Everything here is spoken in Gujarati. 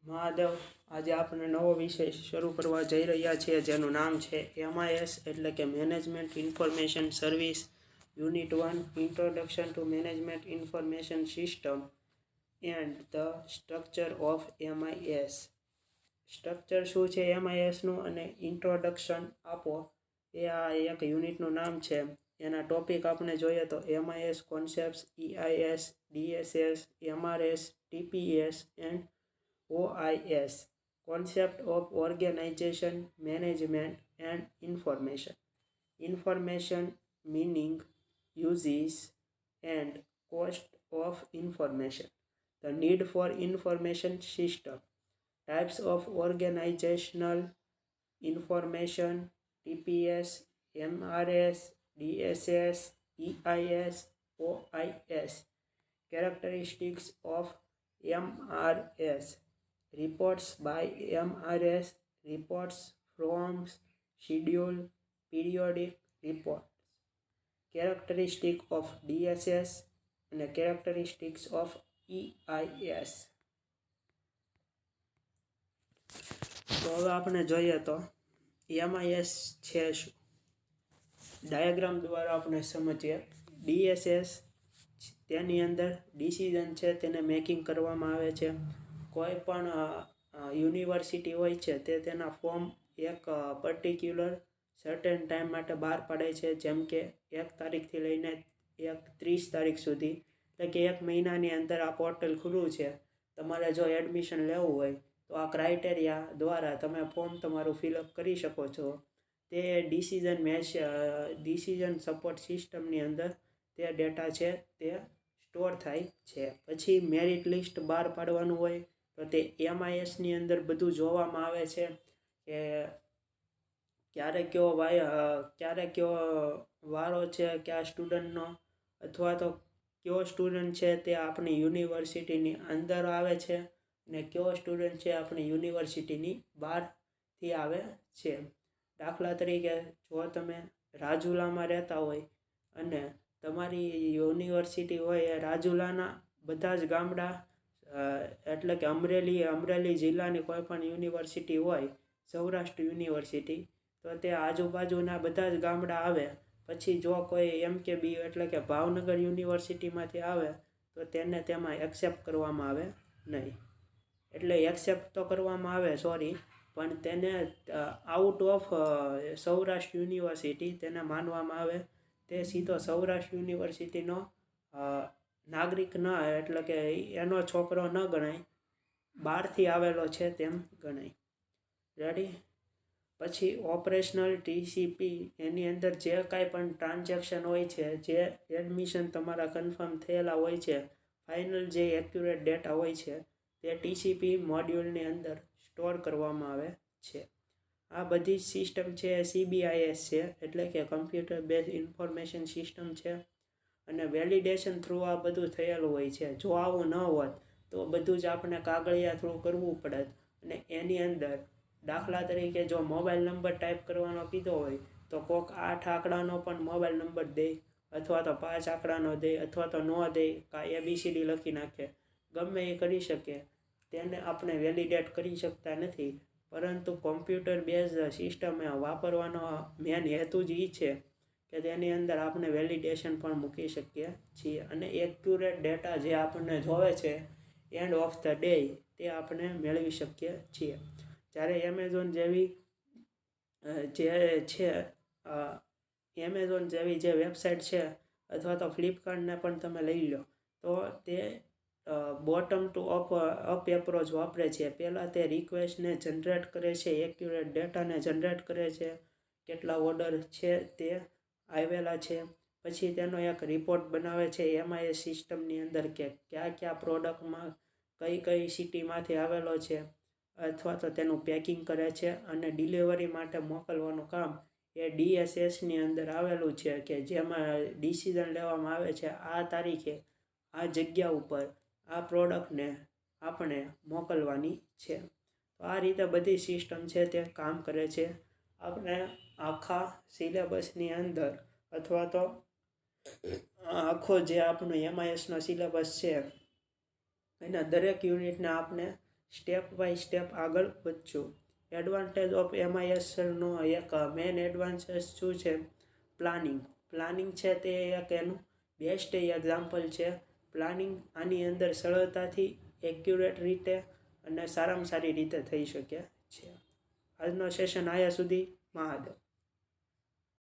મહાદેવ, આજે આપણે નવો વિષય શરૂ કરવા જઈ રહ્યા છીએ જેનું નામ છે MIS એટલે કે management information service. Unit 1 introduction to management information system and the structure of MIS. Structure શું છે MISનું અને ઇન્ટ્રોડક્શન આપો એ આ એક યુનિટનું નામ છે. એના ટોપિક આપણે જોઈએ તો MIS concepts, EIS, DSS, MRS, TPS and OIS. Concept of organization, management and information. Information meaning, uses and cost of information. The need for information system. Types of organizational information, TPS, MRS, DSS, EIS, OIS. Characteristics of MRS. Reports by MRS, reports, forms, schedule, periodic reports. Characteristic of DSS and characteristics of EIS. તો હવે આપણે જોઈએ તો MIS છે શું. ડાયાગ્રામ દ્વારા આપણે સમજીએ. DSS તેની અંદર ડિસિઝન છે તેને મેકિંગ કરવામાં આવે છે. કોઈ પણ યુનિવર્સિટી હોય છે તે તેના ફોર્મ એક પર્ટિક્યુલર સર્ટેન ટાઈમ માટે બહાર પાડે છે, જેમ કે 1 તારીખથી લઈને 30 તારીખ સુધી, એટલે કે 1 મહિનાની અંદર આ પોર્ટલ ખુલ્લું છે. તમારે જો એડમિશન લેવું હોય તો આ ક્રાઇટેરિયા દ્વારા તમે ફોર્મ તમારું ફિલઅપ કરી શકો છો. તે ડિસિઝન સપોર્ટ સિસ્ટમની અંદર તે ડેટા છે તે સ્ટોર થાય છે. પછી મેરિટ લિસ્ટ બહાર પાડવાનું હોય તો તે MISની અંદર બધું જોવામાં આવે છે કે ક્યારે કયો વારો છે કયા સ્ટુડન્ટનો, અથવા તો કયો સ્ટુડન્ટ છે તે આપણી યુનિવર્સિટીની અંદર આવે છે અને કયો સ્ટુડન્ટ છે આપણી યુનિવર્સિટીની બહારથી આવે છે. દાખલા તરીકે જો તમે રાજુલામાં રહેતા હોય અને તમારી યુનિવર્સિટી હોય એ રાજુલાના બધા જ ગામડા, એટલે કે અમરેલી જિલ્લાની કોઈ પણ યુનિવર્સિટી હોય, સૌરાષ્ટ્ર યુનિવર્સિટી, તો તે આજુબાજુના બધા જ ગામડા આવે. પછી જો કોઈ MKB એટલે કે ભાવનગર યુનિવર્સિટીમાંથી આવે તો તેને તેમાં એક્સેપ્ટ કરવામાં આવે નહીં. એટલે એક્સેપ્ટ તો કરવામાં આવે, પણ તેને આઉટ ઓફ સૌરાષ્ટ્ર યુનિવર્સિટી તેને માનવામાં આવે. તે સીધો સૌરાષ્ટ્ર યુનિવર્સિટીનો નાગરિક ન, એટલે કે એનો છોકરો ન ગણાય, બહારથી આવેલો છે તેમ ગણાય. રેડી. પછી ઓપરેશનલ TCP, એની અંદર જે કાંઈ પણ ટ્રાન્ઝેક્શન હોય છે, જે એડમિશન તમારા કન્ફર્મ થયેલા હોય છે, ફાઇનલ જે એક્યુરેટ ડેટા હોય છે તે TCP મોડ્યુલની અંદર સ્ટોર કરવામાં આવે છે. આ બધી સિસ્ટમ છે CBIS છે, એટલે કે કમ્પ્યુટર બેઝ ઇન્ફોર્મેશન સિસ્ટમ છે. અને વેલિડેશન થ્રુ આ બધું થયેલું હોય છે. જો આવું ન હોત તો બધું જ આપણે કાગળિયા થ્રુ કરવું પડે. અને એની અંદર દાખલા તરીકે જો મોબાઈલ નંબર ટાઈપ કરવાનો કીધો હોય તો કોઈક 8 આંકડાનો પણ મોબાઈલ નંબર દે, અથવા તો 5 આંકડાનો દે, અથવા તો ન દે, કાં ABCD લખી નાખે, ગમે એ કરી શકે. તેને આપણે વેલિડેટ કરી શકતા નથી. પરંતુ કોમ્પ્યુટર બેઝ સિસ્ટમ વાપરવાનો મેન હેતુ જ એ છે કે તેની અંદર આપણે વેલિડેશન પણ મૂકી શકીએ છીએ અને એક્યુરેટ ડેટા જે આપણને જોવે છે એન્ડ ઓફ ધ ડે તે આપણે મેળવી શકીએ છીએ. જ્યારે એમેઝોન જેવી જે વેબસાઇટ છે, અથવા તો ફ્લિપકાર્ટને પણ તમે લઈ લો, તો તે બોટમ ટુ અપ એપ્રોચ વાપરે છે. પહેલાં તે રિક્વેસ્ટને જનરેટ કરે છે, એક્યુરેટ ડેટાને જનરેટ કરે છે, કેટલા ઓર્ડર છે તે આવેલા છે. પછી તેનો એક રિપોર્ટ બનાવે છે MIS સિસ્ટમની અંદર કે કયા પ્રોડક્ટમાં કઈ સિટીમાંથી આવેલો છે, અથવા તો તેનું પેકિંગ કરે છે અને ડિલિવરી માટે મોકલવાનું કામ એ DSSની અંદર આવેલું છે, કે જેમાં ડિસિઝન લેવામાં આવે છે આ તારીખે આ જગ્યા ઉપર આ પ્રોડક્ટને આપણે મોકલવાની છે. તો આ રીતે બધી સિસ્ટમ છે તે કામ કરે છે. આપણે આખા સિલેબસની અંદર, અથવા તો આખો જે આપણો MISનો સિલેબસ છે એના દરેક યુનિટને આપણે સ્ટેપ બાય સ્ટેપ આગળ વધજો. એડવાન્ટેજ ઓફ MISનો એક મેઇન એડવાન્ટેજ શું છે? પ્લાનિંગ છે તે એક એનું બેસ્ટ એક્ઝામ્પલ છે. પ્લાનિંગ આની અંદર સરળતાથી એક્યુરેટ રીતે અને સારામાં સારી રીતે થઈ શકે છે. આજનો સેશન આયા સુધી. મહાદેવ.